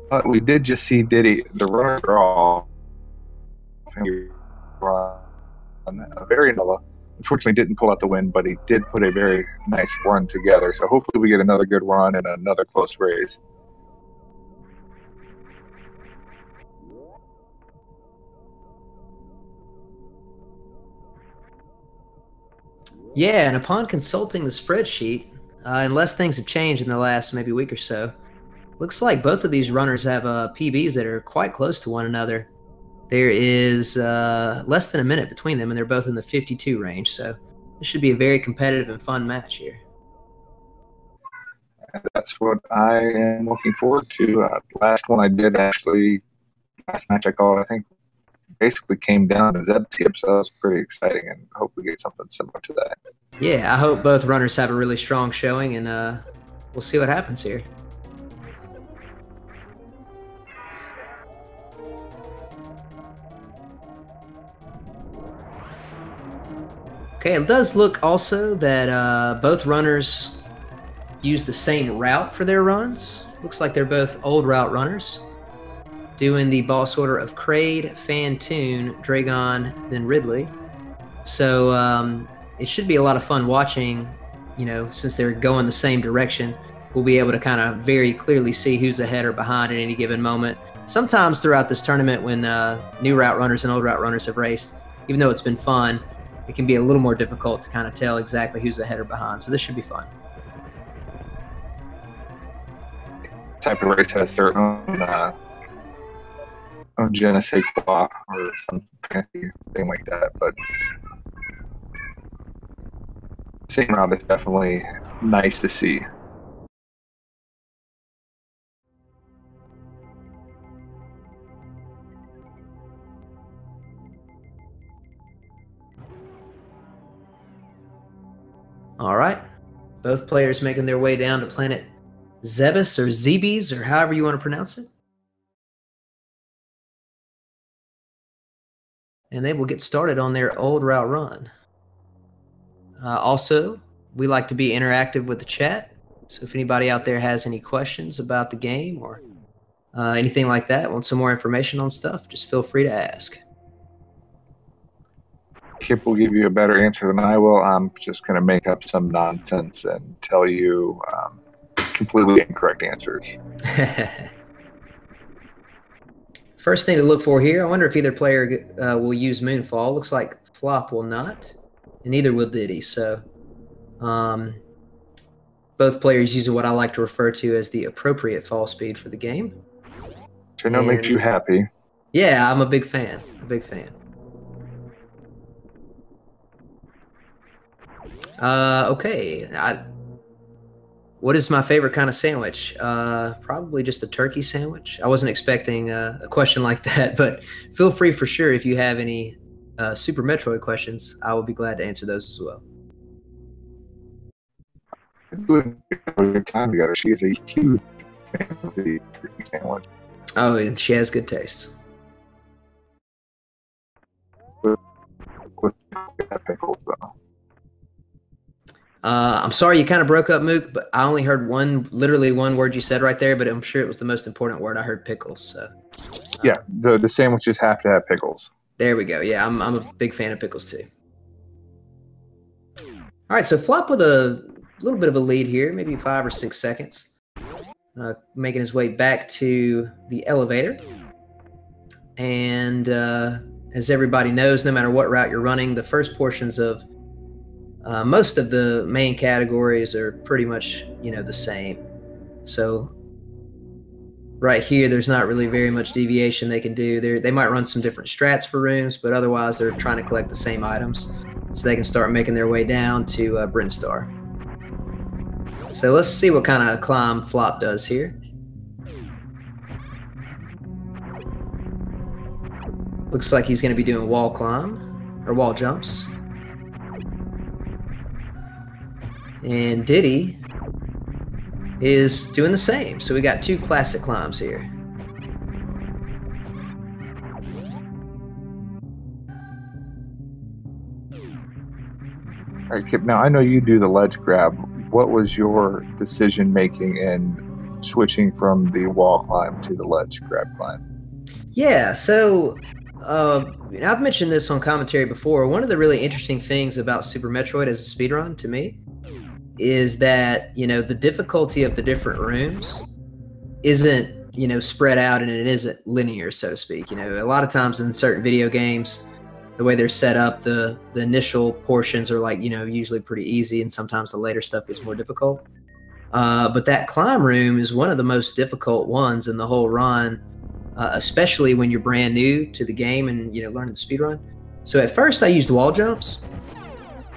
But we did just see Diddy. The runners are all run a very Noah. Unfortunately, didn't pull out the win, but he did put a very nice run together. So hopefully, we get another good run and another close race. Yeah, and upon consulting the spreadsheet, unless things have changed in the last maybe week or so, looks like both of these runners have PBs that are quite close to one another. There is less than a minute between them, and they're both in the 52 range. So this should be a very competitive and fun match here. And that's what I am looking forward to. Last one I did actually, last match I called, I think basically came down to Zeb Tip, so that was pretty exciting, and hope we get something similar to that. Yeah, I hope both runners have a really strong showing, and we'll see what happens here. Okay, it does look also that both runners use the same route for their runs. Looks like they're both old route runners, doing the boss order of Kraid, Fantoon, Dragon, then Ridley. So it should be a lot of fun watching, since they're going the same direction. We'll be able to kind of very clearly see who's ahead or behind at any given moment. Sometimes throughout this tournament when new route runners and old route runners have raced, even though it's been fun, it can be a little more difficult to kind of tell exactly who's ahead or behind. So this should be fun. Type of race has their own je ne sais quoi or some fancy thing like that, but same route is definitely nice to see. All right. Both players making their way down to planet Zebes or Zebes or however you want to pronounce it. And they will get started on their old route run. Also, we like to be interactive with the chat. So if anybody out there has any questions about the game or anything like that, want some more information on stuff, just feel free to ask. Kip will give you a better answer than I will. I'm just going to make up some nonsense and tell you completely incorrect answers. First thing to look for here, I wonder if either player will use Moonfall. Looks like Flop will not, and neither will Diddy. So both players use what I like to refer to as the appropriate fall speed for the game. So I know it makes you happy. Yeah, I'm a big fan. A big fan. Okay. What is my favorite kind of sandwich? Probably just a turkey sandwich. I wasn't expecting a question like that, but feel free for sure if you have any Super Metroid questions. I will be glad to answer those as well. We're having a good time together. She is a huge fan of the turkey sandwich. Oh, and she has good taste. With pickles, though. I'm sorry you kind of broke up, Mook, but I only heard literally one word you said right there, but I'm sure it was the most important word. I heard pickles. So yeah, the sandwiches have to have pickles. There we go. Yeah, I'm a big fan of pickles too. All right, so Flop with a little bit of a lead here, maybe 5 or 6 seconds. Making his way back to the elevator. And as everybody knows, no matter what route you're running, the first portions of most of the main categories are pretty much, the same. So right here, there's not really very much deviation they can do. They might run some different strats for rooms, but otherwise they're trying to collect the same items so they can start making their way down to Brinstar. So let's see what kind of climb Flop does here. Looks like he's going to be doing wall climb, or wall jumps. And Diddy is doing the same. So we got 2 classic climbs here. All right, Kip, now I know you do the ledge grab. What was your decision making in switching from the wall climb to the ledge grab climb? Yeah, so I've mentioned this on commentary before. One of the really interesting things about Super Metroid as a speedrun to me is that, the difficulty of the different rooms isn't, spread out, and it isn't linear, so to speak. A lot of times in certain video games, the way they're set up, the initial portions are like, usually pretty easy, and sometimes the later stuff gets more difficult. But that climb room is one of the most difficult ones in the whole run, especially when you're brand new to the game and learning the speed run. So at first I used wall jumps,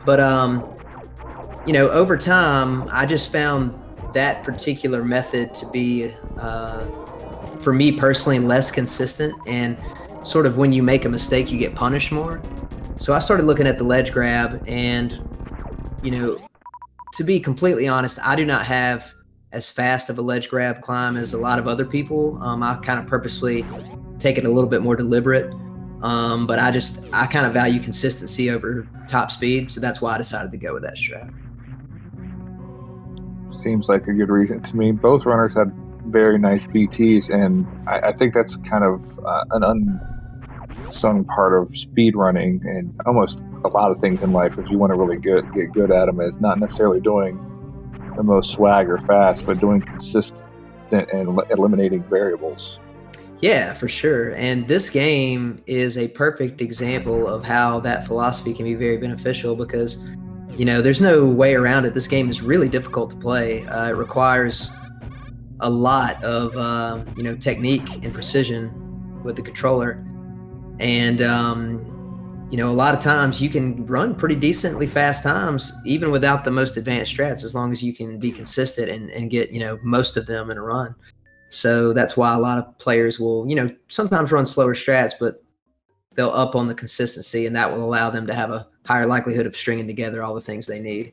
but over time I just found that particular method to be, for me personally, less consistent, and sort of when you make a mistake you get punished more. So I started looking at the ledge grab, and to be completely honest, I do not have as fast of a ledge grab climb as a lot of other people. I kind of purposely take it a little bit more deliberate, but I kind of value consistency over top speed, so that's why I decided to go with that strat. Seems like a good reason to me. Both runners had very nice BTs, and I think that's kind of an unsung part of speed running, and almost a lot of things in life. If you want to really get good at them, is not necessarily doing the most swag or fast, but doing consistent and eliminating variables. Yeah, for sure. And this game is a perfect example of how that philosophy can be very beneficial, because there's no way around it. This game is really difficult to play. It requires a lot of technique and precision with the controller, and a lot of times you can run pretty decently fast times even without the most advanced strats, as long as you can be consistent and get most of them in a run. So that's why a lot of players will sometimes run slower strats, but they'll up on the consistency, and that will allow them to have a higher likelihood of stringing together all the things they need.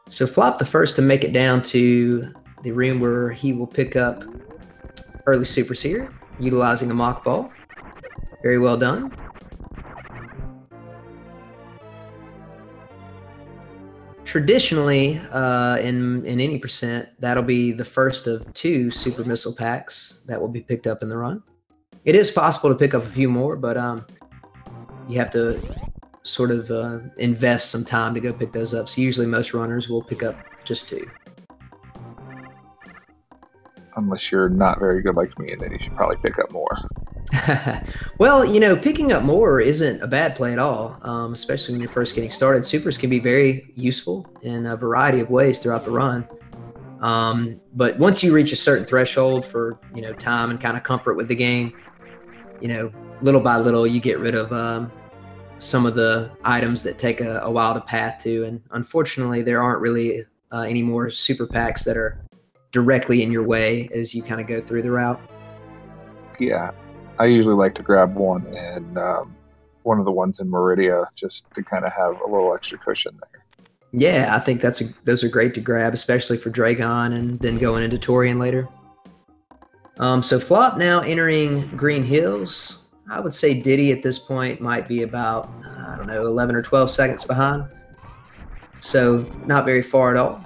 So Flop the first to make it down to the room where he will pick up early Super Seer, utilizing a mock ball. Very well done. Traditionally, in any percent, that'll be the first of 2 Super Missile packs that will be picked up in the run. It is possible to pick up a few more, but you have to sort of invest some time to go pick those up. So usually most runners will pick up just 2. Unless you're not very good like me, and then you should probably pick up more. Well, picking up more isn't a bad play at all, especially when you're first getting started. Supers can be very useful in a variety of ways throughout the run. But once you reach a certain threshold for, time and kind of comfort with the game, little by little, you get rid of some of the items that take a while to path to. And unfortunately, there aren't really any more super packs that are directly in your way as you kind of go through the route. Yeah, I usually like to grab one, and one of the ones in Meridia, just to kind of have a little extra cushion there. Yeah, I think those are great to grab, especially for Dragon and then going into Torian later. So Flop now entering Green Hills. I would say Diddy at this point might be about, 11 or 12 seconds behind. So not very far at all.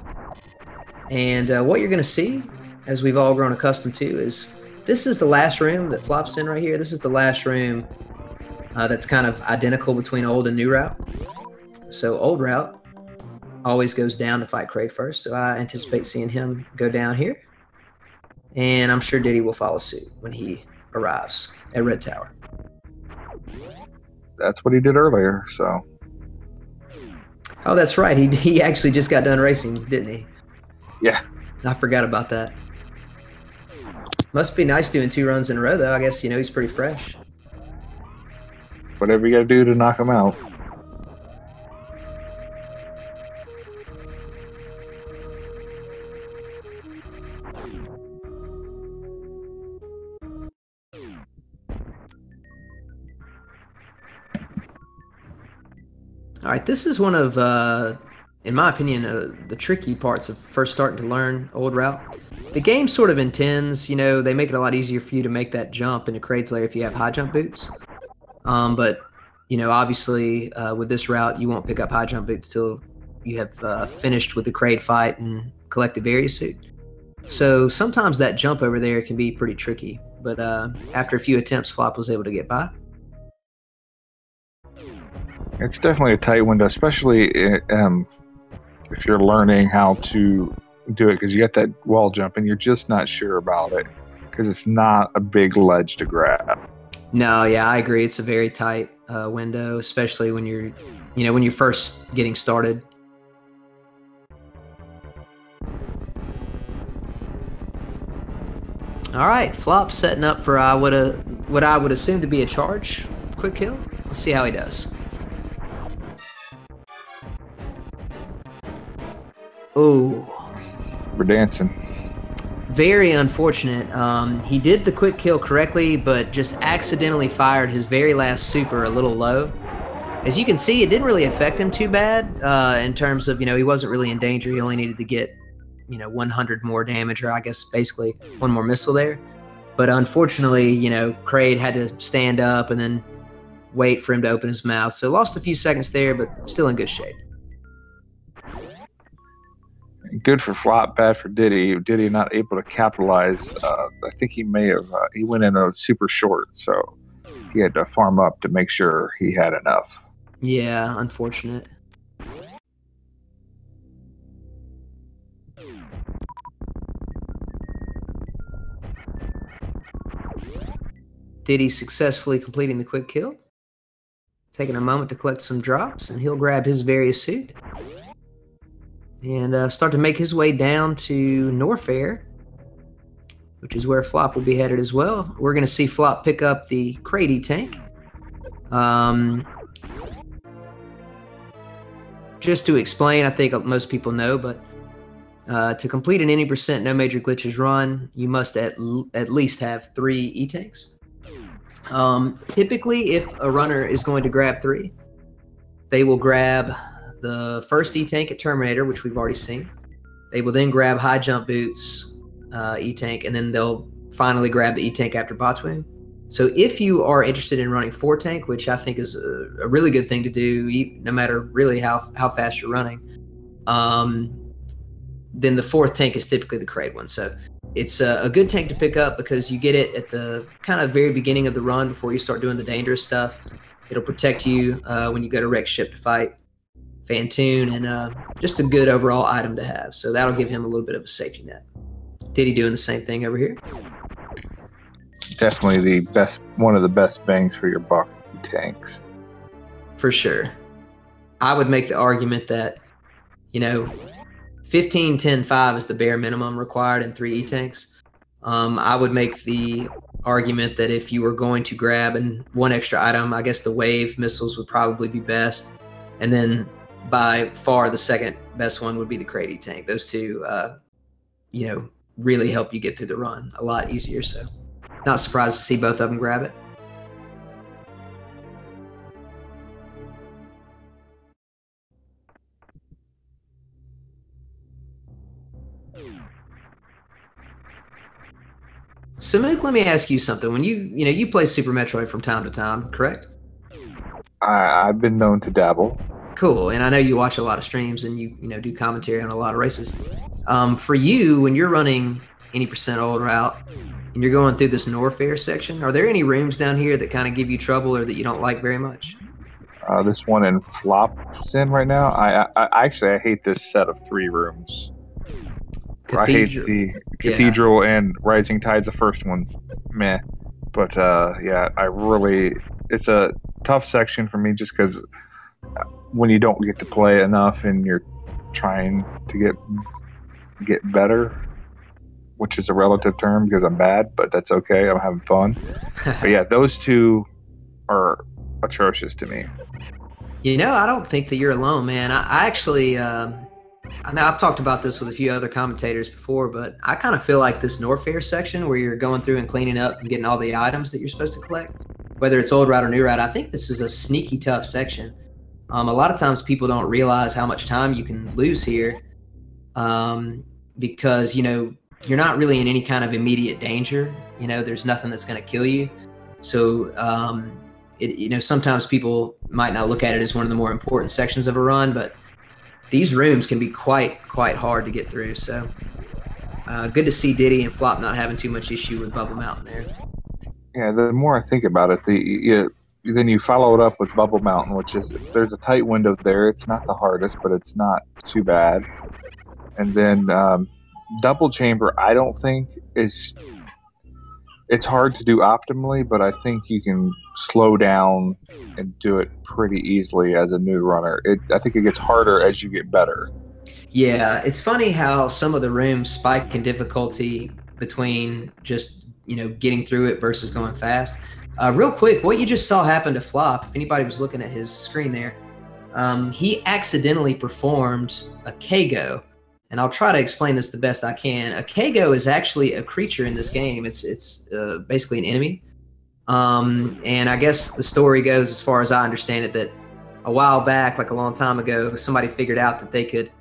And what you're going to see, as we've all grown accustomed to, is this is the last room that Flop's in right here. This is the last room that's kind of identical between old and new route. So old route always goes down to fight Kraid first. So I anticipate seeing him go down here. And I'm sure Diddy will follow suit when he arrives at Red Tower. That's what he did earlier, so. Oh, that's right. He actually just got done racing, didn't he? Yeah. I forgot about that. Must be nice doing 2 runs in a row, though. I guess, he's pretty fresh. Whatever you got to do to knock him out. All right, this is one of, in my opinion, the tricky parts of first starting to learn old route. The game sort of intends, they make it a lot easier for you to make that jump into Kraid's Lair if you have high jump boots. But, obviously, with this route, you won't pick up high jump boots till have finished with the Kraid fight and collected various suit. So sometimes that jump over there can be pretty tricky, but after a few attempts, Flop was able to get by. It's definitely a tight window, especially if you're learning how to do it, because you get that wall jump and you're just not sure about it because it's not a big ledge to grab. No, yeah, I agree. It's a very tight window, especially when you're first getting started. All right, Flop setting up for what I would assume to be a charge. Quick kill. Let's see how he does. Oh. We're dancing. Very unfortunate. He did the quick kill correctly, but just accidentally fired his very last super a little low. As you can see, it didn't really affect him too bad in terms of, he wasn't really in danger. He only needed to get, 100 more damage, or I guess basically one more missile there. But unfortunately, Kraid had to stand up and then wait for him to open his mouth. So lost a few seconds there, but still in good shape. Good for Flop, bad for Diddy. Diddy not able to capitalize. I think he may have. He went in a super short, so he had to farm up to make sure he had enough. Yeah, unfortunate. Diddy successfully completing the quick kill. Taking a moment to collect some drops, and he'll grab his various suit and start to make his way down to Norfair, which is where Flop will be headed as well. We're going to see Flop pick up the Kraid tank. Just to explain, I think most people know, but to complete an 80% no major glitches run, you must at least have 3 E-tanks. Typically, if a runner is going to grab 3, they will grab the first E-tank at Terminator, which we've already seen. They will then grab High Jump Boots E-tank, and then they'll finally grab the E-tank after Botswoon. So if you are interested in running 4-tank, which I think is a really good thing to do, no matter really how fast you're running, then the 4th tank is typically the Kraid one. So it's a good tank to pick up because you get it at the kind of very beginning of the run before you start doing the dangerous stuff. It'll protect you when you go to wreck ship to fight Fantoon, and just a good overall item to have. So that'll give him a little bit of a safety net. Diddy doing the same thing over here? Definitely one of the best bangs for your buck tanks. For sure. I would make the argument that, 15, 10, 5 is the bare minimum required in 3 E-tanks. I would make the argument that if you were going to grab one extra item, I guess the wave missiles would probably be best. And then by far the second best one would be the Kraid E-tank. Those two, really help you get through the run a lot easier. So not surprised to see both of them grab it. So Mook, let me ask you something. When you play Super Metroid from time to time, correct? I've been known to dabble. Cool, and I know you watch a lot of streams and you do commentary on a lot of races. For you, when you're running 80% old route and you're going through this Norfair section, are there any rooms down here that kind of give you trouble or that you don't like very much? This one in Flop's in right now. I hate this set of 3 rooms. I hate the Cathedral and Rising Tide's the first one's meh. But it's a tough section for me just because when you don't get to play enough and you're trying to get better, which is a relative term because I'm bad, but that's okay. I'm having fun. But yeah, those 2 are atrocious to me. I don't think that you're alone, man. I actually, I know I've talked about this with a few other commentators before, but I kind of feel like this Norfair section where you're going through and cleaning up and getting all the items that you're supposed to collect, whether it's old route or new route, I think this is a sneaky tough section. A lot of times people don't realize how much time you can lose here because, you're not really in any kind of immediate danger. There's nothing that's going to kill you. So, sometimes people might not look at it as one of the more important sections of a run, but these rooms can be quite hard to get through. So good to see Diddy and Flop not having too much issue with Bubble Mountain there. Yeah, the more I think about it, then you follow it up with Bubble Mountain, which is, there's a tight window there. It's not the hardest, but it's not too bad. And then Double Chamber, I don't think is. It's hard to do optimally, but I think you can slow down and do it pretty easily as a new runner. I think it gets harder as you get better. Yeah, it's funny how some of the rooms spike in difficulty between just, getting through it versus going fast. Real quick, what you just saw happen to Flop, if anybody was looking at his screen there, he accidentally performed a Kago. And I'll try to explain this the best I can. A Kago is actually a creature in this game. It's basically an enemy. And I guess the story goes, as far as I understand it, that a while back, like a long time ago, somebody figured out that they could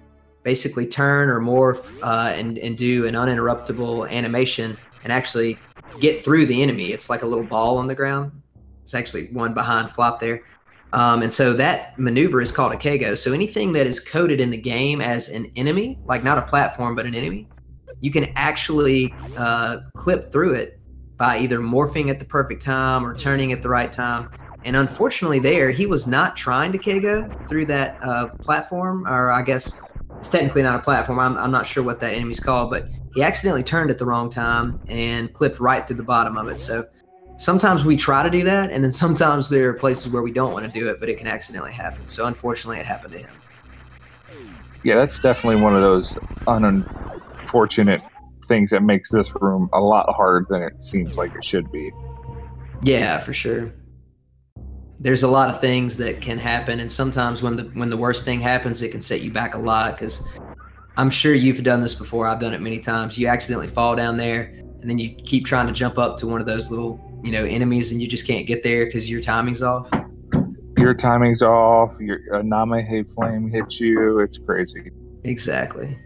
basically turn or morph and do an uninterruptible animation and actually get through the enemy. It's like a little ball on the ground. It's actually one behind Flop there. And so that maneuver is called a Kago. So anything that is coded in the game as an enemy, like not a platform, but an enemy, you can actually clip through it by either morphing at the perfect time or turning at the right time. And unfortunately there, he was not trying to Kago through that platform, or I guess it's technically not a platform. I'm not sure what that enemy's called, but he accidentally turned at the wrong time and clipped right through the bottom of it. So sometimes we try to do that, and then sometimes there are places where we don't want to do it, but it can accidentally happen. So unfortunately, it happened to him. Yeah, that's definitely one of those unfortunate things that makes this room a lot harder than it seems like it should be. Yeah, for sure. There's a lot of things that can happen, and sometimes when the worst thing happens, it can set you back a lot, because I'm sure you've done this before. I've done it many times. You accidentally fall down there, and then you keep trying to jump up to one of those little enemies, and you just can't get there because your timing's off. Your timing's off. Your Name Flame hits you. It's crazy. Exactly.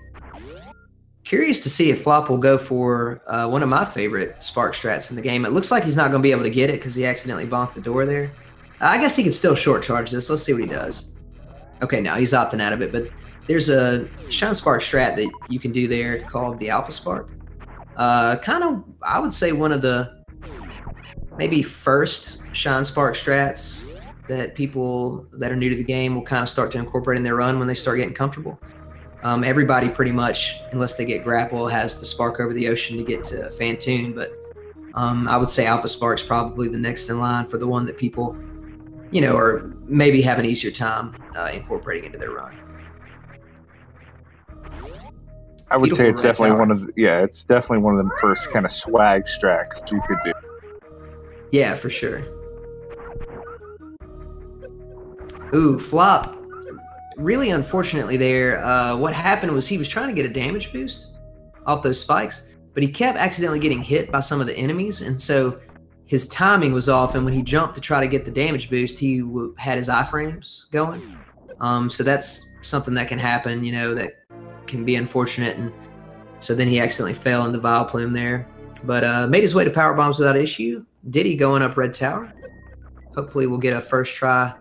Curious to see if Flop will go for one of my favorite spark strats in the game. It looks like he's not going to be able to get it because he accidentally bonked the door there. I guess he can still short charge this. Let's see what he does. Okay, now he's opting out of it, but there's a Shine Spark strat that you can do there called the Alpha Spark. Kind of, I would say, one of the maybe first Shine Spark strats that people that are new to the game will kind of start to incorporate in their run when they start getting comfortable. Everybody pretty much, unless they get grapple, has to spark over the ocean to get to Fantoon, but I would say Alpha Spark's probably the next in line for the one that people, or maybe have an easier time incorporating into their run. I would say it's definitely it's definitely one of the first kind of swag strats you could do. Yeah, for sure. Ooh, Flop. Really unfortunately there, what happened was he was trying to get a damage boost off those spikes, but he kept accidentally getting hit by some of the enemies, and so his timing was off, and when he jumped to try to get the damage boost, he had his iframes going. So that's something that can happen, that can be unfortunate, and so then he accidentally fell in the Vile Plume there, but made his way to Power Bombs without issue. Diddy going up Red Tower. Hopefully we'll get a first try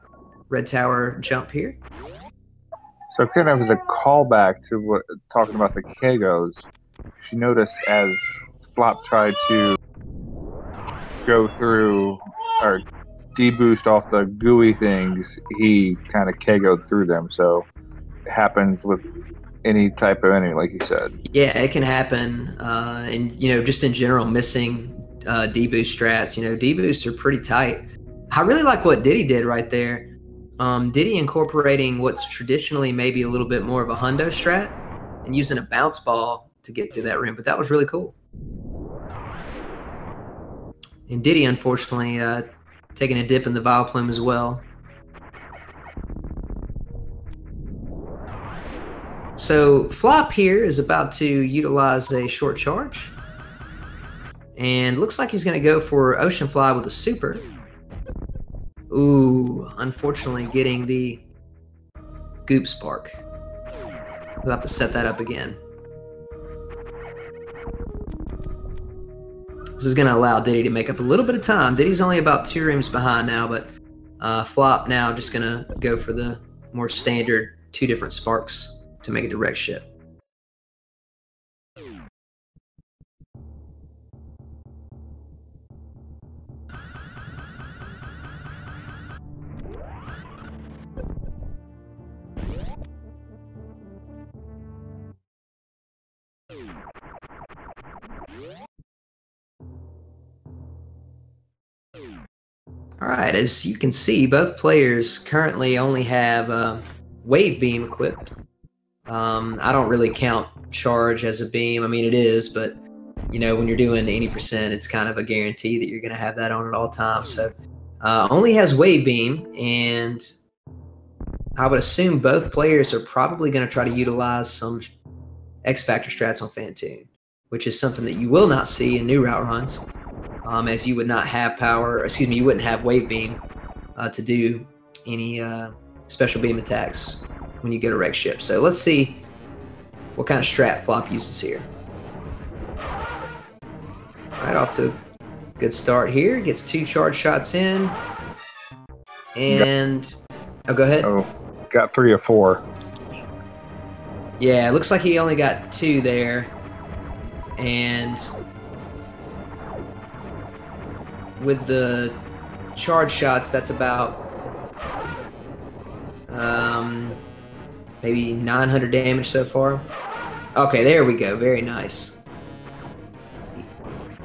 Red Tower jump here. So kind of as a callback to what talking about the Kagos, if you notice as Flop tried to go through or deboost off the gooey things, he kind of Kagoed through them. So it happens with any type of enemy, like you said. Yeah, it can happen. And, just in general, missing deboost strats. Deboosts are pretty tight. I really like what Diddy did right there. Diddy incorporating what's traditionally maybe a little bit more of a hundo strat and using a bounce ball to get through that room, but that was really cool. And Diddy, unfortunately, taking a dip in the Vile Plume as well. So Flop here is about to utilize a short charge, and looks like he's going to go for Ocean Fly with a super. Ooh, unfortunately getting the Goop Spark. We'll have to set that up again. This is going to allow Diddy to make up a little bit of time. Diddy's only about 2 rooms behind now, but Flop now just going to go for the more standard 2 different sparks. to make a direct ship. All right, as you can see, both players currently only have wave beam equipped. I don't really count charge as a beam. I mean, it is, but you know, when you're doing 80%, it's kind of a guarantee that you're going to have that on at all times. So only has wave beam, and I would assume both players are probably going to try to utilize some X Factor strats on Fantoon, which is something that you will not see in new route runs, as you would not have power, excuse me, you wouldn't have wave beam to do any special beam attacks when you go to wreck ship. So let's see what kind of strat Flop uses here. All right, off to a good start here. Gets 2 charge shots in, and go ahead. Oh, got 3 or 4. Yeah, it looks like he only got 2 there, and with the charge shots, that's about maybe 900 damage so far. Okay, there we go. Very nice.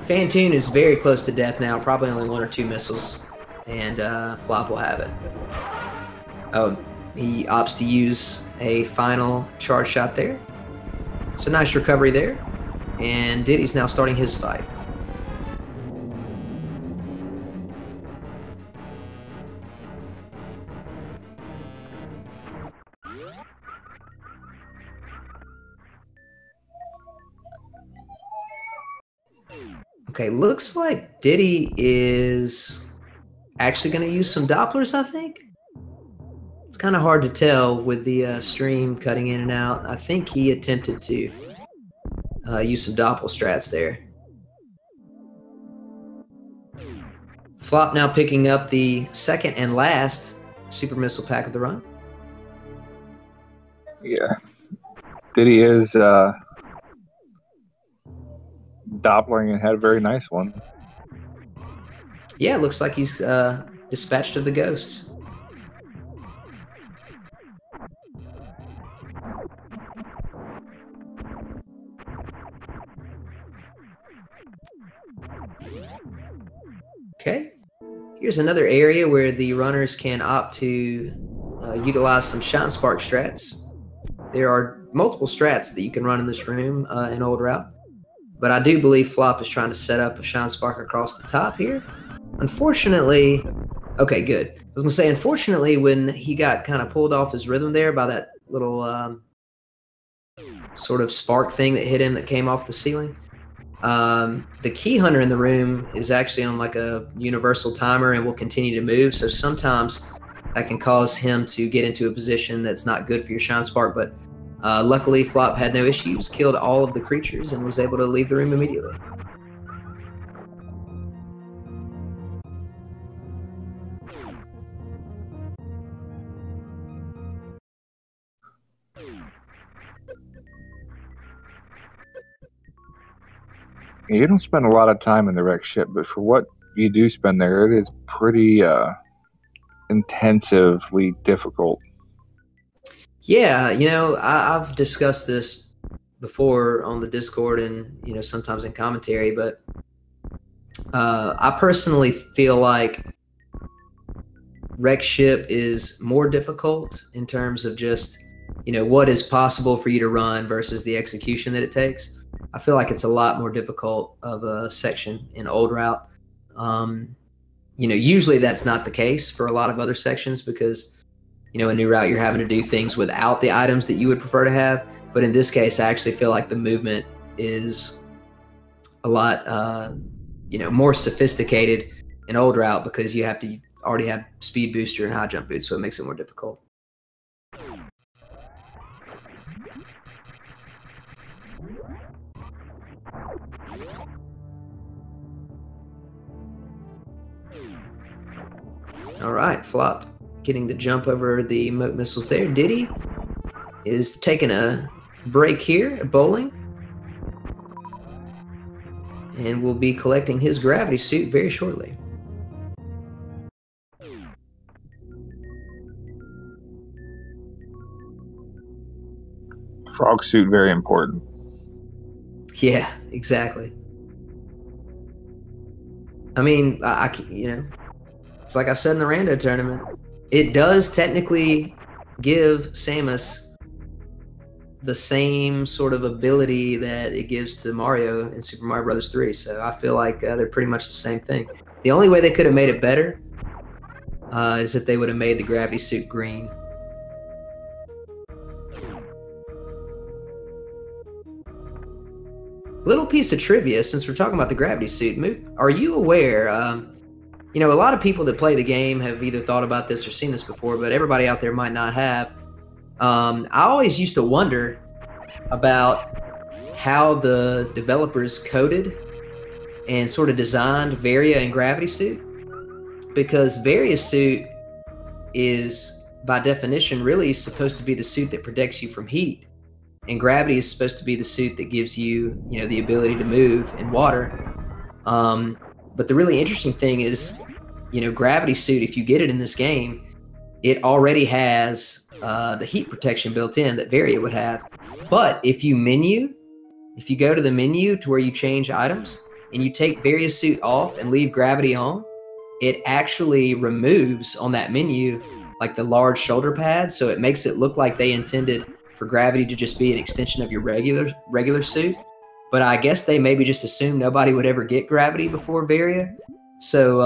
Fantoon is very close to death now. Probably only 1 or 2 missiles, and Flop will have it. Oh, he opts to use a final charge shot there. So nice recovery there. And Diddy's now starting his fight. Okay, looks like Diddy is actually going to use some Dopplers, I think. It's kind of hard to tell with the stream cutting in and out. I think he attempted to use some Doppel strats there. Flop now picking up the second and last super missile pack of the run. Yeah. Diddy is Doppling and had a very nice one. Yeah, it looks like he's dispatched of the ghost. Okay, here's another area where the runners can opt to utilize some Shine Spark strats. There are multiple strats that you can run in this room in Old Route, but I do believe Flop is trying to set up a Shine Spark across the top here. Unfortunately, okay, good. I was going to say, unfortunately, when he got kind of pulled off his rhythm there by that little sort of spark thing that hit him that came off the ceiling, the key hunter in the room is actually on like a universal timer and will continue to move. So sometimes that can cause him to get into a position that's not good for your Shine Spark. But luckily, Flop had no issues, killed all of the creatures, and was able to leave the room immediately. You don't spend a lot of time in the wreck ship, but for what you do spend there, it is pretty intensively difficult. Yeah, you know, I've discussed this before on the Discord and, you know, sometimes in commentary, but I personally feel like wreck ship is more difficult in terms of just, you know, what is possible for you to run versus the execution that it takes. I feel like it's a lot more difficult of a section in Old Route. You know, usually that's not the case for a lot of other sections because, you know, in New Route, you're having to do things without the items that you would prefer to have. But in this case, I actually feel like the movement is a lot, you know, more sophisticated in Old Route because you have to already have speed booster and high jump boots, so it makes it more difficult. All right, Flop getting the jump over the moat missiles there. Diddy is taking a break here at bowling. And will be collecting his gravity suit very shortly. Frog suit, very important. Yeah, exactly. I mean, you know, it's like I said in the rando tournament. It does technically give Samus the same sort of ability that it gives to Mario in Super Mario Bros. 3. So I feel like they're pretty much the same thing. The only way they could have made it better is if they would have made the gravity suit green. Little piece of trivia, since we're talking about the gravity suit, Mook, are you aware, you know, a lot of people that play the game have either thought about this or seen this before, but everybody out there might not have. I always used to wonder about how the developers coded and sort of designed Varia and Gravity Suit, because Varia Suit is, by definition, really supposed to be the suit that protects you from heat, and Gravity is supposed to be the suit that gives you, you know, the ability to move in water. But the really interesting thing is, you know, Gravity Suit, if you get it in this game, it already has the heat protection built in that Varia would have. But if you go to the menu to where you change items and you take Varia Suit off and leave Gravity on, it actually removes on that menu like the large shoulder pads, so it makes it look like they intended for Gravity to just be an extension of your regular suit. But I guess they maybe just assumed nobody would ever get Gravity before Varia. So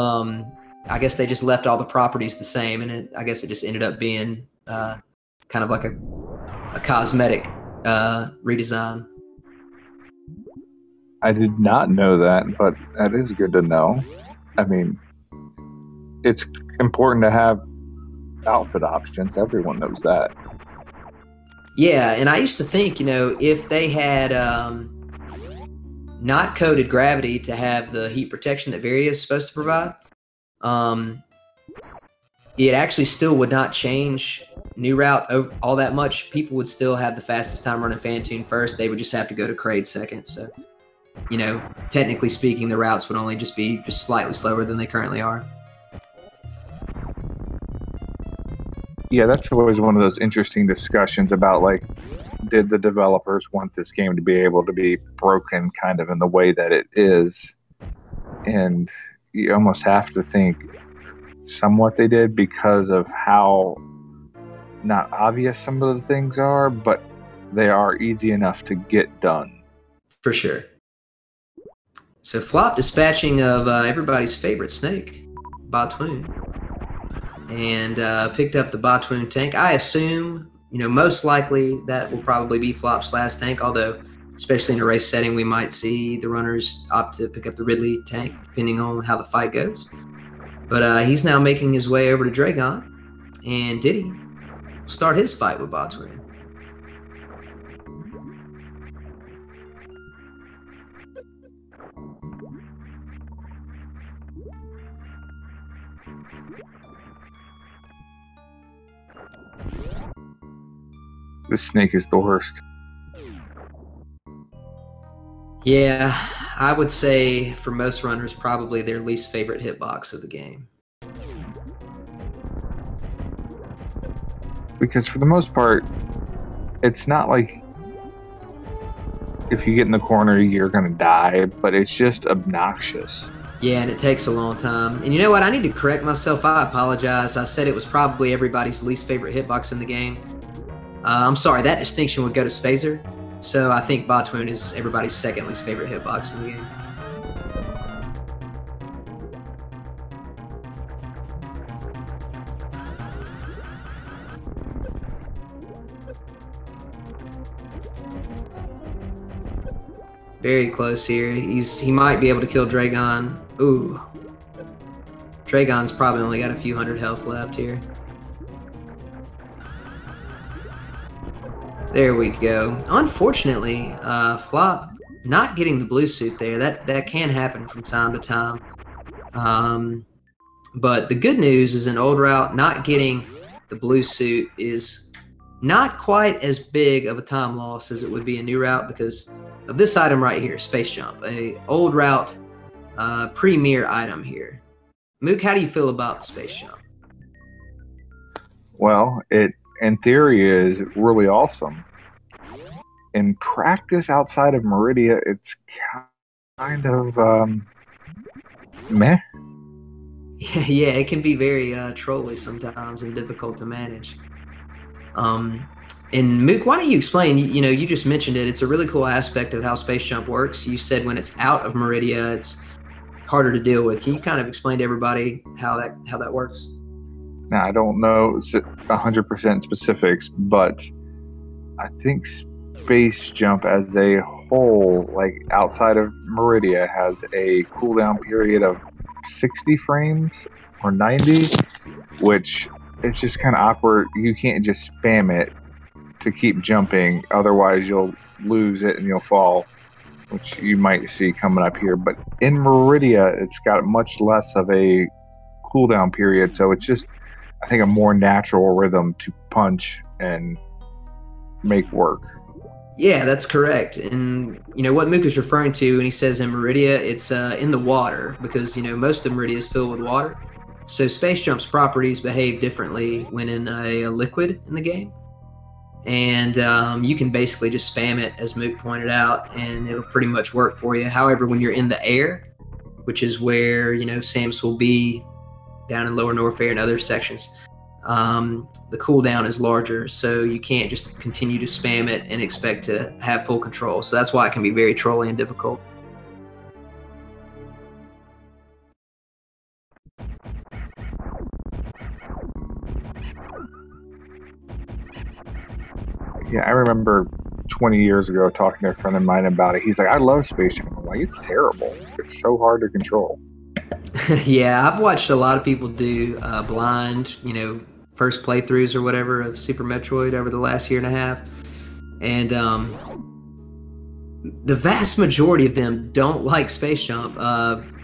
I guess they just left all the properties the same, and I guess it just ended up being kind of like a cosmetic redesign. I did not know that, but that is good to know. I mean, it's important to have outfit options. Everyone knows that. Yeah, and I used to think, you know, if they had not coded Gravity to have the heat protection that Varia is supposed to provide, it actually still would not change New Route all that much. People would still have the fastest time running Phantoon first. They would just have to go to Kraid second. So, you know, technically speaking, the routes would only just be just slightly slower than they currently are. Yeah, that's always one of those interesting discussions about, like, did the developers want this game to be able to be broken kind of in the way that it is? And you almost have to think somewhat they did, because of how not obvious some of the things are, but they are easy enough to get done. For sure. So Flop dispatching of everybody's favorite snake, Batwoon, and picked up the Batwoon tank. I assume, you know, most likely that will probably be Flop's last tank, although especially in a race setting, we might see the runners opt to pick up the Ridley tank, depending on how the fight goes. But he's now making his way over to Dragon, and Diddy will start his fight with Batwoon. This snake is the worst. Yeah, I would say for most runners, probably their least favorite hitbox of the game. Because for the most part, it's not like if you get in the corner, you're going to die, but it's just obnoxious. Yeah, and it takes a long time. And you know what? I need to correct myself. I apologize. I said it was probably everybody's least favorite hitbox in the game. I'm sorry, that distinction would go to Spazer. So I think Batwoon is everybody's second least favorite hitbox in the game. Very close here. He might be able to kill Dragon. Ooh. Dragon's probably only got a few hundred health left here. There we go. Unfortunately, Flop not getting the blue suit there. That can happen from time to time. But the good news is in Old Route, not getting the blue suit is Not quite as big of a time loss as it would be a new route because of this item right here, Space Jump, a old route premier item here. Mook, how do you feel about Space Jump? Well, it in theory is really awesome. In practice, outside of Meridia, it's kind of meh. Yeah, it can be very trolly sometimes and difficult to manage. And Mook, why don't you explain? You just mentioned it. It's a really cool aspect of how Space Jump works. You said when it's out of Meridia, it's harder to deal with. Can you kind of explain to everybody how that works? Now, I don't know 100% specifics, but I think Space Jump as a whole, like outside of Meridia, has a cooldown period of 60 frames or 90, which it's just kind of awkward. You can't just spam it to keep jumping, otherwise you'll lose it and you'll fall, which you might see coming up here. But in Meridia, it's got much less of a cooldown period, so it's just, I think, a more natural rhythm to punch and make work. Yeah, that's correct. And what Mook is referring to when he says in Meridia, it's in the water because most of Meridia is filled with water. So Space Jump's properties behave differently when in a liquid in the game. And you can basically just spam it, as Mook pointed out, and it'll pretty much work for you. However, when you're in the air, which is where Samus will be down in Lower North Air and other sections, the cooldown is larger, so you can't just continue to spam it and expect to have full control. So that's why it can be very trolly and difficult. Yeah, I remember 20 years ago talking to a friend of mine about it. He's like, I love Space Jam. I'm like, it's terrible. It's so hard to control. Yeah, I've watched a lot of people do blind, first playthroughs or whatever of Super Metroid over the last year and a half. And the vast majority of them don't like Space Jump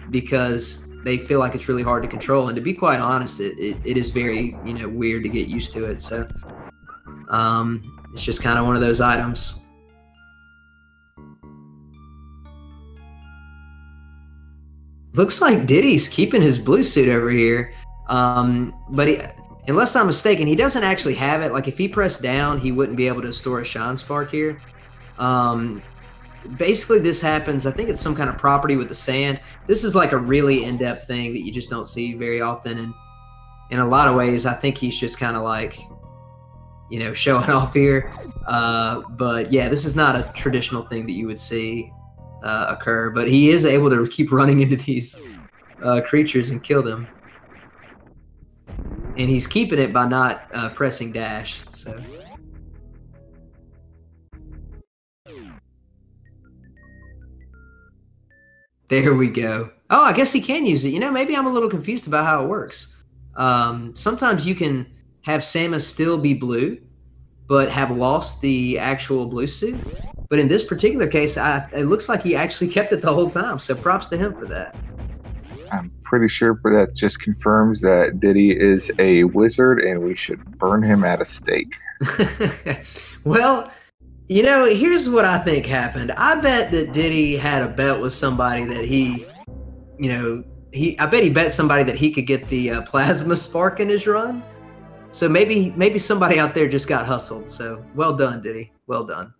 because they feel like it's really hard to control. And to be quite honest, it is very, weird to get used to it. So it's just kind of one of those items. Looks like Diddy's keeping his blue suit over here. But unless I'm mistaken, he doesn't actually have it. Like if he pressed down, he wouldn't be able to store a shine spark here. Basically this happens, I think it's some kind of property with the sand. This is like a really in-depth thing that you just don't see very often. And in a lot of ways, I think he's just kind of like, showing off here. But yeah, this is not a traditional thing that you would see occur, but he is able to keep running into these creatures and kill them. And he's keeping it by not pressing dash, so. There we go. Oh, I guess he can use it. Maybe I'm a little confused about how it works. Sometimes you can have Samus still be blue, but have lost the actual blue suit. But in this particular case, it looks like he actually kept it the whole time. So props to him for that. I'm pretty sure that just confirms that Diddy is a wizard and we should burn him at a stake. Well, here's what I think happened. I bet that Diddy had a bet with somebody that I bet he bet somebody that he could get the plasma spark in his run. So maybe somebody out there just got hustled. So well done, Diddy. Well done.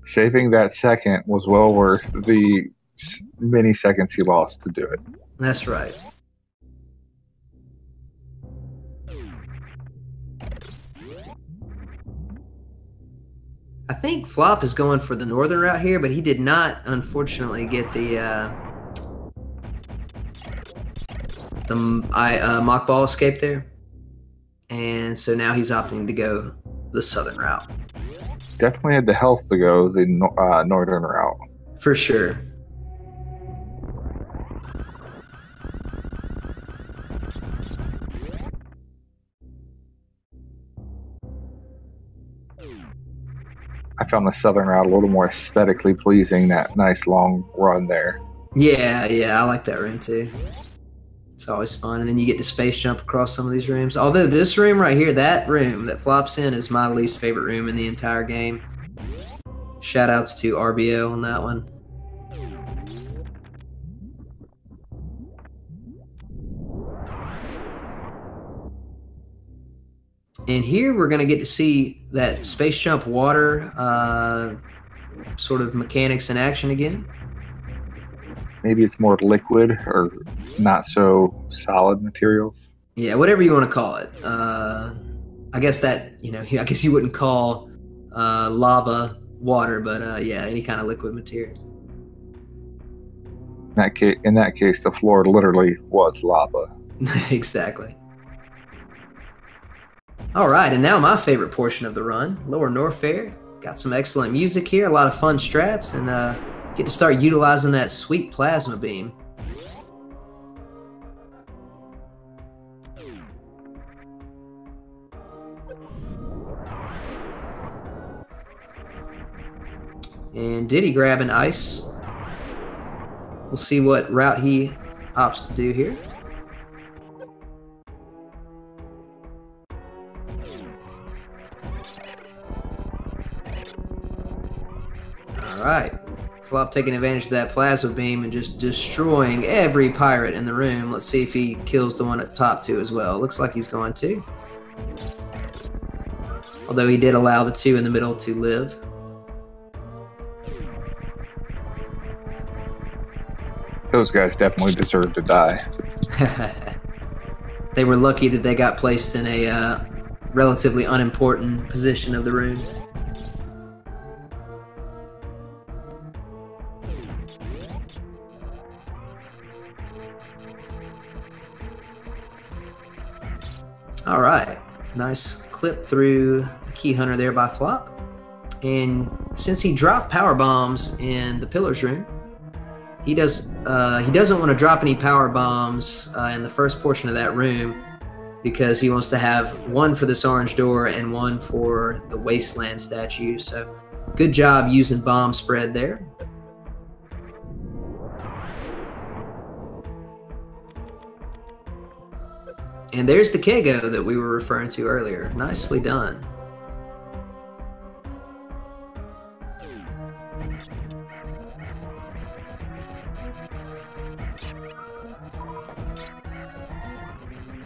Saving that second was well worth the many seconds he lost to do it. That's right. I think Flop is going for the northern route here, but he did not, unfortunately, get the mock ball escape there. And so now he's opting to go the southern route. Definitely had the health to go the northern route. For sure. I found the southern route a little more aesthetically pleasing, that nice long run there. Yeah, I like that run too. It's always fun. And then you get to space jump across some of these rooms. Although this room right here, that room that Flop's in, is my least favorite room in the entire game. Shout outs to RBO on that one. And here we're going to get to see that space jump water sort of mechanics in action again. Maybe it's more liquid or not so solid materials. Yeah, whatever you want to call it. I guess that, I guess you wouldn't call lava water, but yeah, any kind of liquid material. In that case, the floor literally was lava. Exactly. All right, and now my favorite portion of the run, Lower Norfair. Got some excellent music here, a lot of fun strats, and get to start utilizing that sweet plasma beam. And Diddy grabbing ice. We'll see what route he opts to do here. All right, Flop taking advantage of that plasma beam and just destroying every pirate in the room. Let's see if he kills the one at top too as well. Looks like he's going to. Although he did allow the two in the middle to live. Those guys definitely deserve to die. They were lucky that they got placed in a relatively unimportant position of the room. All right, nice clip through the key hunter there by Flop. And since he dropped power bombs in the pillars room, he doesn't want to drop any power bombs in the first portion of that room, because he wants to have one for this orange door and one for the wasteland statue. So good job using bomb spread there. And there's the Kego that we were referring to earlier. Nicely done.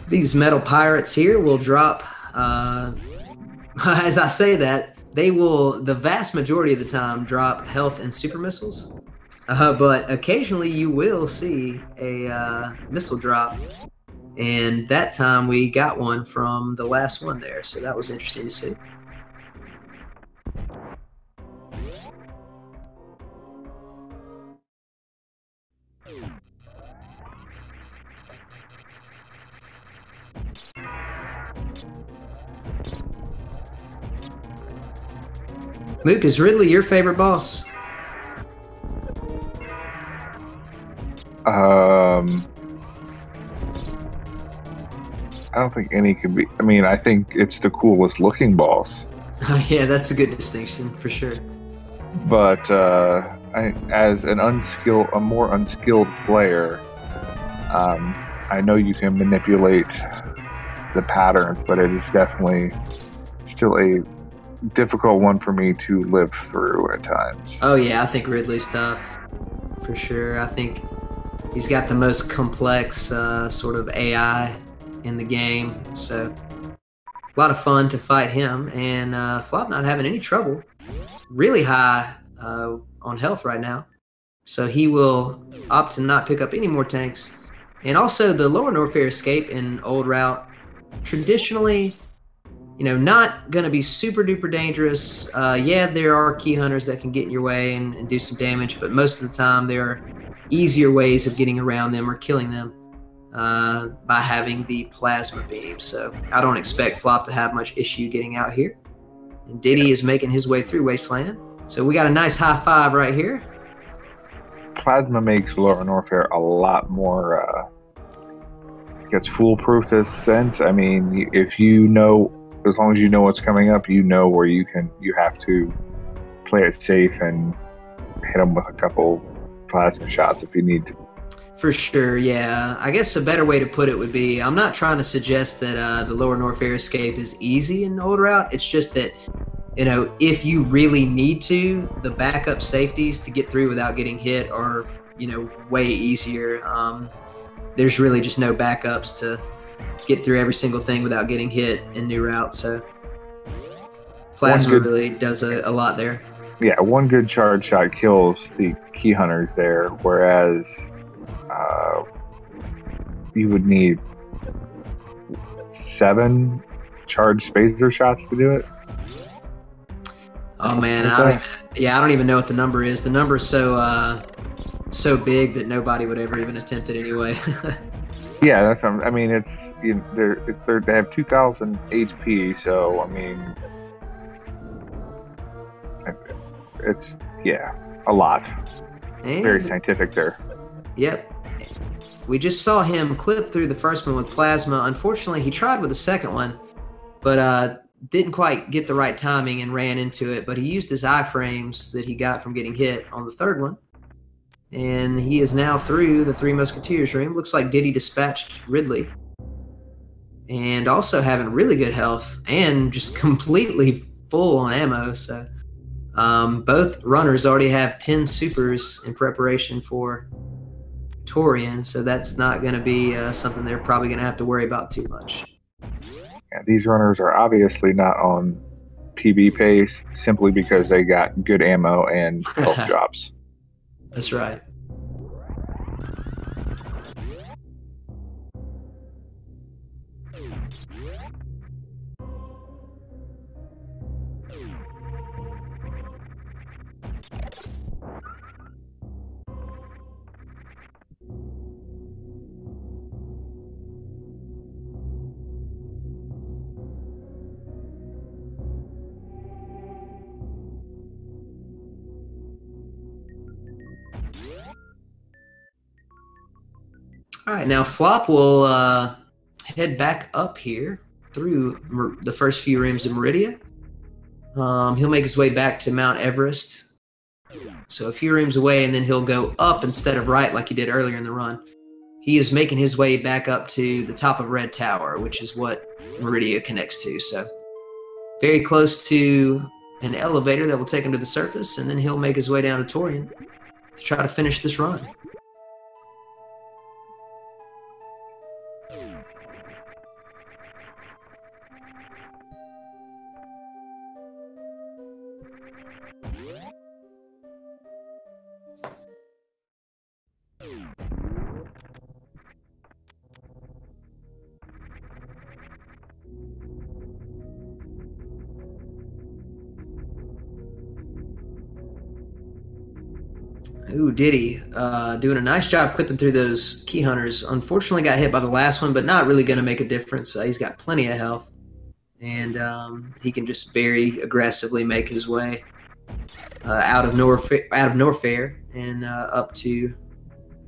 These metal pirates here will drop, as I say that, they will, the vast majority of the time, drop health and super missiles. But occasionally you will see a missile drop. And that time we got one from the last one there. So that was interesting to see. Luke, is Ridley your favorite boss? I don't think any could be. I mean, I think it's the coolest looking boss. Yeah, that's a good distinction for sure. But as a more unskilled player, I know you can manipulate the patterns, but it is definitely still a difficult one for me to live through at times. Oh yeah, I think Ridley's tough for sure. I think he's got the most complex sort of AI in the game, so a lot of fun to fight him. And Flop not having any trouble, really high on health right now, so he will opt to not pick up any more tanks. And also the Lower Norfair escape in Old Route, traditionally, not going to be super duper dangerous. Yeah, there are key hunters that can get in your way and do some damage, but most of the time there are easier ways of getting around them or killing them by having the plasma beam. So I don't expect Flop to have much issue getting out here. And Diddy is making his way through Wasteland. So we got a nice high five right here. Plasma makes Lower Norfair a lot more, gets foolproof in a sense. I mean, if you know, as long as you know what's coming up, you know where you have to play it safe and hit them with a couple plasma shots if you need to. For sure, yeah. I guess a better way to put it would be, I'm not trying to suggest that the lower North Fair escape is easy in old route. It's just that, you know, if you really need to, the backup safeties to get through without getting hit are, you know, way easier. There's really just no backups to get through every single thing without getting hit in new route. So plasma really does a lot there. Yeah, one good charge shot kills the key hunters there, whereas you would need 7 charged phaser shots to do it. Oh man, I don't even know what the number is. The number is so big that nobody would ever even attempt it anyway. Yeah, that's what I mean. It's they have 2,000 HP, so I mean, it's a lot. And very scientific there. Yep. We just saw him clip through the first one with plasma. Unfortunately, he tried with the second one, but didn't quite get the right timing and ran into it. But he used his iframes that he got from getting hit on the third one. And he is now through the Three Musketeers room. Looks like Diddy dispatched Ridley. And also having really good health and just completely full on ammo. So both runners already have 10 supers in preparation for Torian, so that's not going to be something they're probably going to have to worry about too much. Yeah, these runners are obviously not on PB pace simply because they got good ammo and health drops. That's right. All right, now Flop will head back up here through the first few rooms of Meridia. He'll make his way back to Mount Everest. So a few rooms away, and then he'll go up instead of right like he did earlier in the run. He is making his way back up to the top of Red Tower, which is what Meridia connects to. So very close to an elevator that will take him to the surface, and then he'll make his way down to Torian to try to finish this run. Ooh, Diddy, doing a nice job clipping through those key hunters. Unfortunately got hit by the last one, but not really going to make a difference. He's got plenty of health, and he can just very aggressively make his way out of Norfair and up to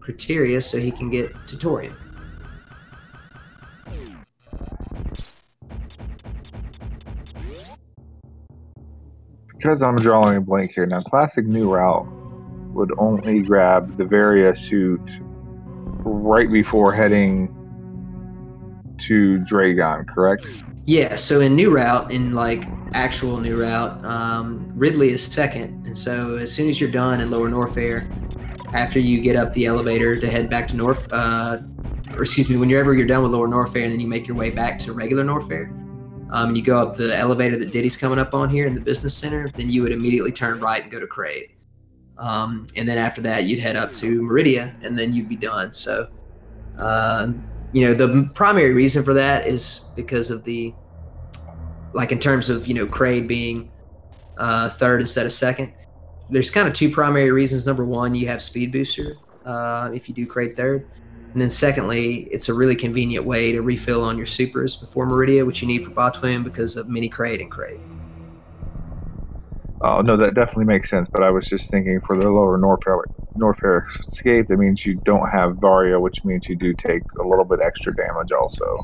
Criteria so he can get to Torian. Because I'm drawing a blank here now, classic new route would only grab the Varia suit right before heading to Dragon, correct? Yeah, so in new route, in like actual new route, Ridley is second, and so as soon as you're done in Lower Norfair, after you get up the elevator to head back to whenever you're done with Lower Norfair, and then you make your way back to regular Norfair, you go up the elevator that Diddy's coming up on here in the business center, then you would immediately turn right and go to Crate. And then after that, you'd head up to Meridia, and then you'd be done. So, you know, the primary reason for that is because of the, like in terms of, you know, Crate being third instead of second. There's kind of two primary reasons. Number one, you have speed booster if you do Crate third. And then secondly, it's a really convenient way to refill on your supers before Meridia, which you need for Botwin because of mini Crate and Crate. Oh, no, that definitely makes sense, but I was just thinking for the lower Norfair escape, that means you don't have Varia, which means you do take a little bit extra damage also.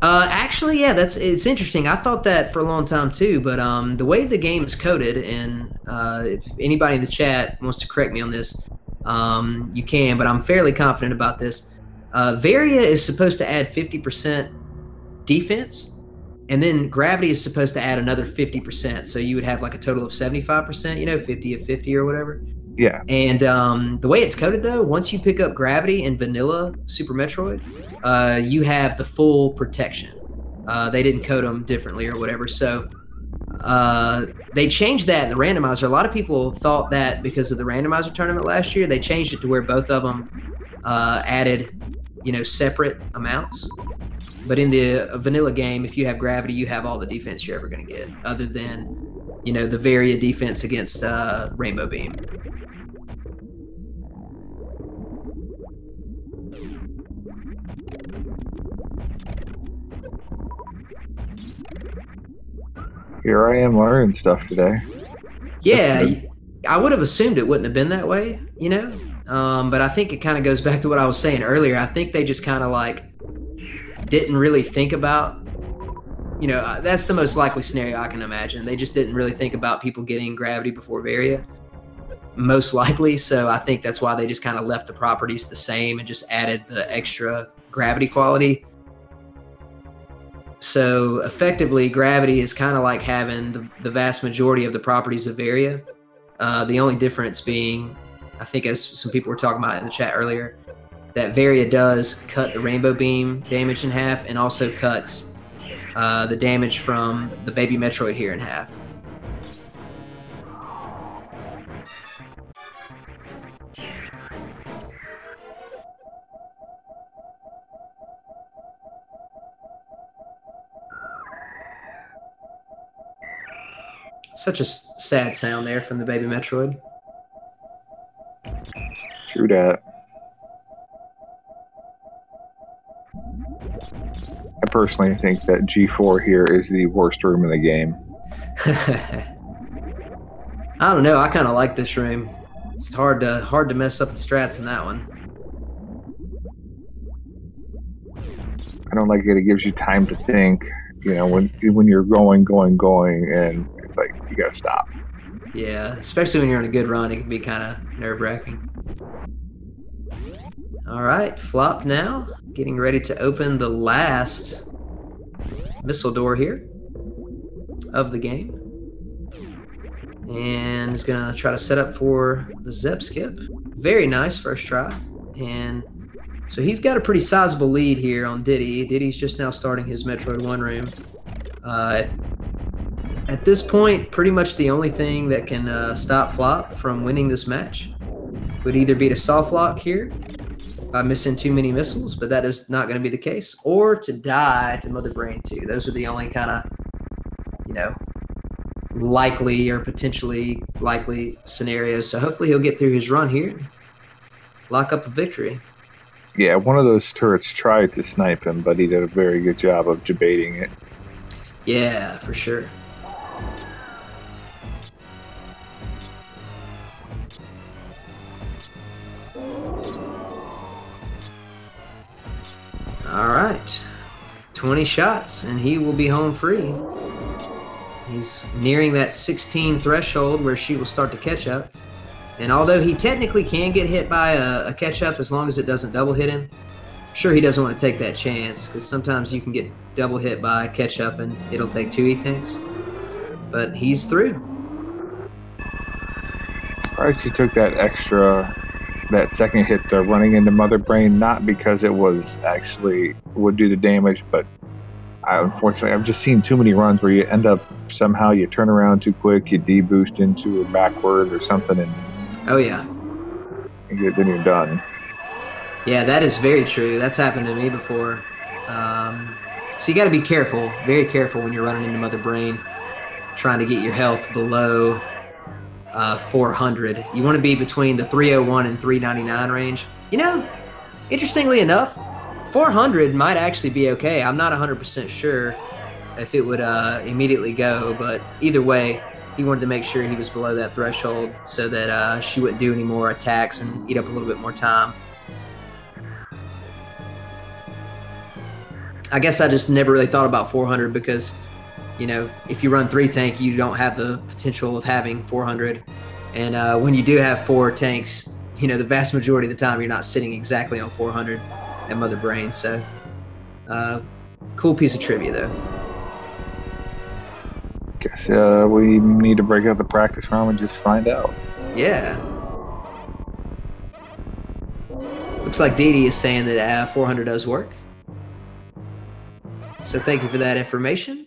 Actually, yeah, it's interesting. I thought that for a long time too, but the way the game is coded, and if anybody in the chat wants to correct me on this, you can, but I'm fairly confident about this. Varia is supposed to add 50% defense, and then Gravity is supposed to add another 50%. So you would have like a total of 75%, you know, 50 of 50 or whatever. Yeah. And the way it's coded, though, once you pick up Gravity in vanilla Super Metroid, you have the full protection. They didn't code them differently or whatever. So they changed that in the randomizer. A lot of people thought that because of the randomizer tournament last year, they changed it to where both of them added, you know, separate amounts. But in the vanilla game, if you have Gravity, you have all the defense you're ever going to get, other than, you know, the Varia defense against Rainbow Beam. Here I am learning stuff today. Yeah, I would have assumed it wouldn't have been that way, you know? But I think it kind of goes back to what I was saying earlier. I think they just kind of like didn't really think about, you know, that's the most likely scenario I can imagine. They just didn't really think about people getting Gravity before Varia, most likely. So I think that's why they just kind of left the properties the same and just added the extra Gravity quality. So effectively, Gravity is kind of like having the vast majority of the properties of Varia. The only difference being, I think as some people were talking about in the chat earlier, that Varia does cut the Rainbow Beam damage in half and also cuts the damage from the Baby Metroid here in half. Such a sad sound there from the Baby Metroid. True that. I personally think that G4 here is the worst room in the game. I don't know. I kind of like this room. It's hard to mess up the strats in that one. I don't like it. It gives you time to think. You know, when you're going, and it's like you gotta stop. Yeah, especially when you're on a good run, it can be kind of nerve-wracking. All right, Flop now, getting ready to open the last missile door here of the game. And is gonna try to set up for the Zep skip. Very nice first try. And so he's got a pretty sizable lead here on Diddy. Diddy's just now starting his Metroid 1 room. At this point, pretty much the only thing that can stop Flop from winning this match would either be to soft lock here by missing too many missiles, but that is not going to be the case, or to die to Mother Brain 2. Those are the only kind of, you know, likely or potentially likely scenarios. So hopefully he'll get through his run here, lock up a victory. Yeah, one of those turrets tried to snipe him, but he did a very good job of debating it. Yeah, for sure. All right, 20 shots, and he will be home free. He's nearing that 16 threshold where she will start to catch up. And although he technically can get hit by a catch-up as long as it doesn't double hit him, I'm sure he doesn't want to take that chance, because sometimes you can get double hit by a catch-up and it'll take 2 E-tanks. But he's through. Surprised he took that second hit running into Mother Brain, not because it was actually would do the damage, but unfortunately I've just seen too many runs where you end up somehow you turn around too quick, you deboost into a backward or something, and oh yeah, then you're done. Yeah, that is very true. That's happened to me before. So you got to be careful, very careful when you're running into Mother Brain, trying to get your health below 400. You want to be between the 301 and 399 range. You know, interestingly enough, 400 might actually be okay. I'm not 100% sure if it would immediately go, but either way, he wanted to make sure he was below that threshold so that she wouldn't do any more attacks and eat up a little bit more time. I guess I just never really thought about 400 because, you know, if you run 3 tank, you don't have the potential of having 400. And when you do have 4 tanks, you know, the vast majority of the time you're not sitting exactly on 400 at Mother Brain. So, cool piece of trivia, though. Guess we need to break out the practice ROM and just find out. Yeah. Looks like Dee Dee is saying that 400 does work. So thank you for that information.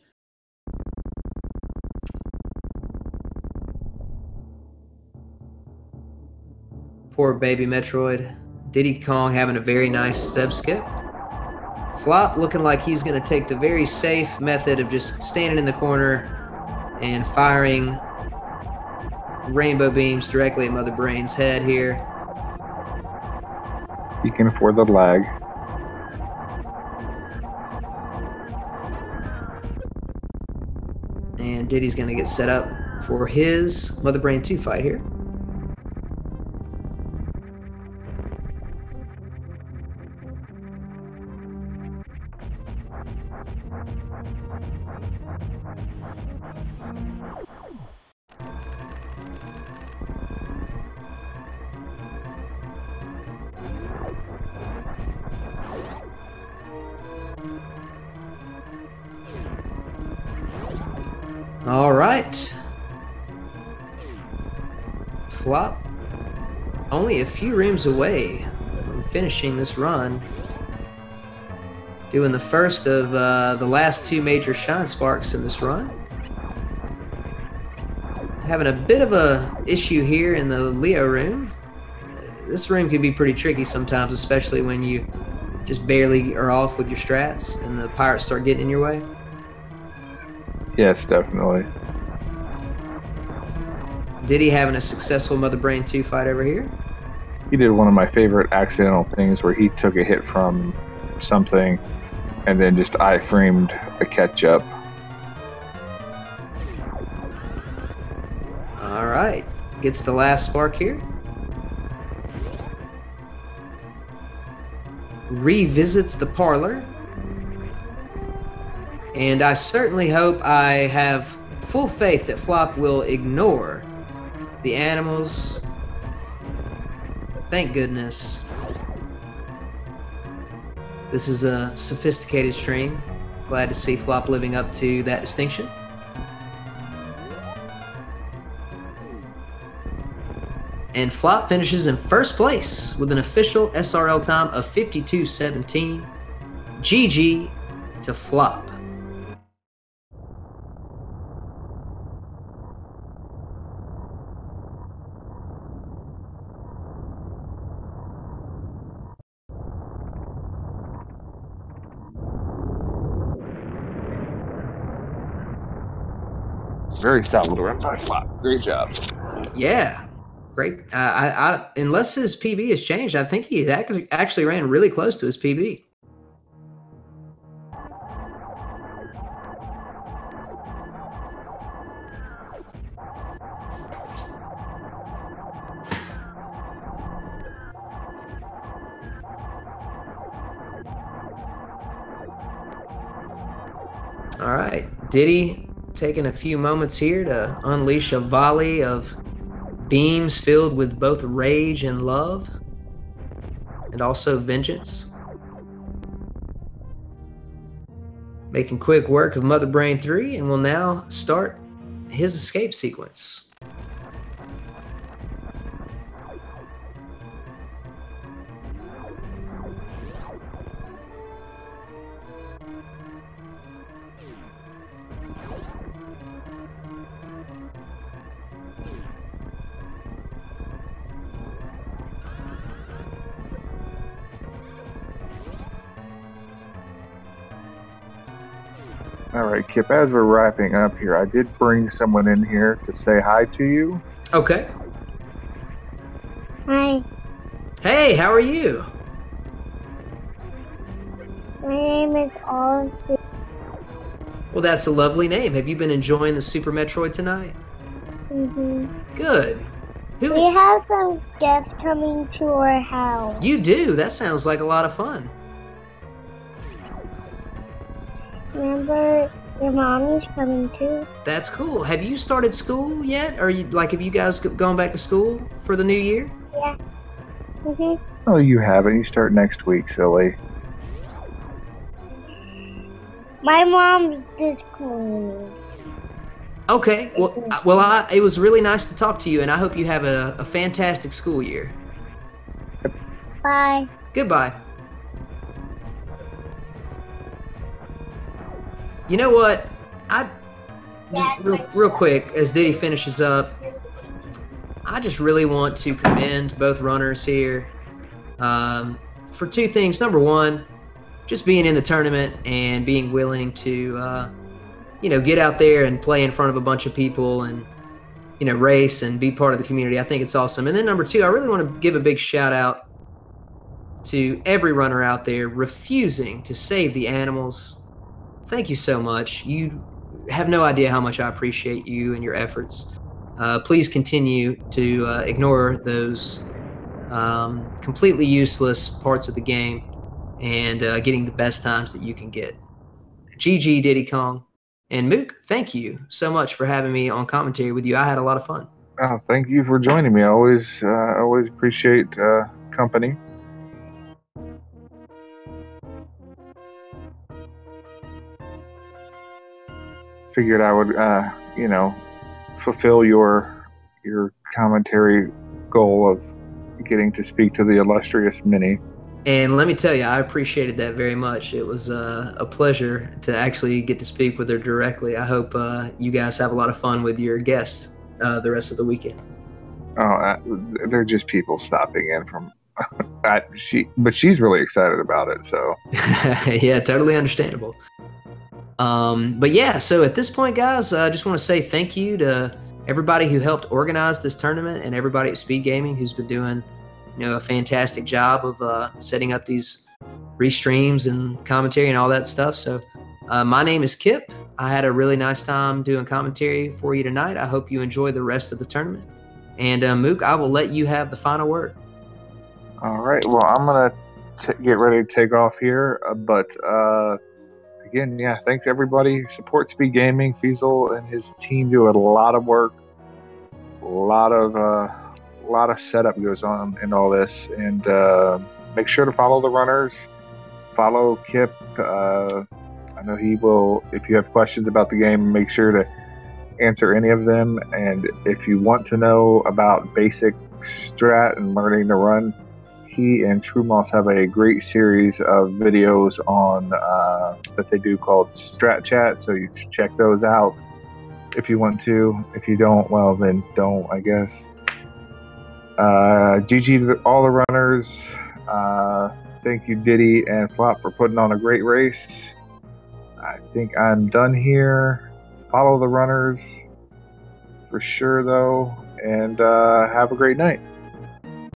Poor baby Metroid. Di10Kong having a very nice step skip. Flop looking like he's going to take the very safe method of just standing in the corner and firing rainbow beams directly at Mother Brain's head here. He can afford the lag. And Diddy's going to get set up for his Mother Brain 2 fight here. All right. Flop only a few rooms away from finishing this run. Doing the first of the last two major Shine Sparks in this run. Having a bit of a issue here in the Leo room. This room can be pretty tricky sometimes, especially when you just barely are off with your strats and the pirates start getting in your way. Yes, definitely. Diddy having a successful Mother Brain 2 fight over here. He did one of my favorite accidental things where he took a hit from something and then just iframed a catch up. All right. Gets the last spark here. Revisits the parlor. And I certainly hope I have full faith that Flop will ignore the animals. Thank goodness. This is a sophisticated stream. Glad to see Flop living up to that distinction. And Flop finishes in first place with an official SRL time of 52:17. GG to Flop. Very solid run by Flop. Great job. Yeah, great. Unless his PB has changed, I think he actually ran really close to his PB. All right, Diddy taking a few moments here to unleash a volley of beams filled with both rage and love, and also vengeance. Making quick work of Mother Brain 3, and will now start his escape sequence. All right, Kip, as we're wrapping up here, I did bring someone in here to say hi to you. Okay. Hi, Hey, how are you? my name is Oliver. Well, that's a lovely name. Have you been enjoying the Super Metroid tonight? Good. We have some guests coming to our house. You do? That sounds like a lot of fun. Remember, your mommy's coming too. That's cool. Have you started school yet? Or have you guys gone back to school for the new year? Yeah. Mhm. Oh, you haven't. You start next week, silly. My mom's disclaimed. Okay. It was really nice to talk to you, and I hope you have a fantastic school year. Bye. Goodbye. You know what? I just real quick as Diddy finishes up. I just really want to commend both runners here for two things. Number one, just being in the tournament and being willing to, get out there and play in front of a bunch of people and, race and be part of the community. I think it's awesome. And then number two, I really want to give a big shout out to every runner out there refusing to save the animals. Thank you so much. You have no idea how much I appreciate you and your efforts. Please continue to ignore those completely useless parts of the game and getting the best times that you can get. GG, Di10Kong. And Mook, thank you so much for having me on commentary with you. I had a lot of fun. Oh, thank you for joining me. I always appreciate company. Figured I would, fulfill your commentary goal of getting to speak to the illustrious Minnie. And let me tell you, I appreciated that very much. It was a pleasure to actually get to speak with her directly. I hope you guys have a lot of fun with your guests the rest of the weekend. Oh, they're just people stopping in from. But she's really excited about it. So yeah, totally understandable. But yeah, so at this point, guys, I just want to say thank you to everybody who helped organize this tournament and everybody at Speed Gaming who's been doing, a fantastic job of setting up these restreams and commentary and all that stuff. So my name is Kip. I had a really nice time doing commentary for you tonight. I hope you enjoy the rest of the tournament. And Mook, I will let you have the final word. All right. Well, I'm gonna get ready to take off here, but again, yeah, thanks everybody. Support Speed Gaming. Fiesel and his team do a lot of work. A lot of setup goes on in all this, and make sure to follow the runners. Follow Kip. I know he will. If you have questions about the game, make sure to answer any of them. And if you want to know about basic strat and learning to run, he and Trumoss have a great series of videos on that they do called Strat Chat. So you should check those out if you want to. If you don't, well, then don't, I guess. GG to all the runners. Thank you, Diddy and Flop, for putting on a great race. I think I'm done here. Follow the runners for sure, though, and have a great night.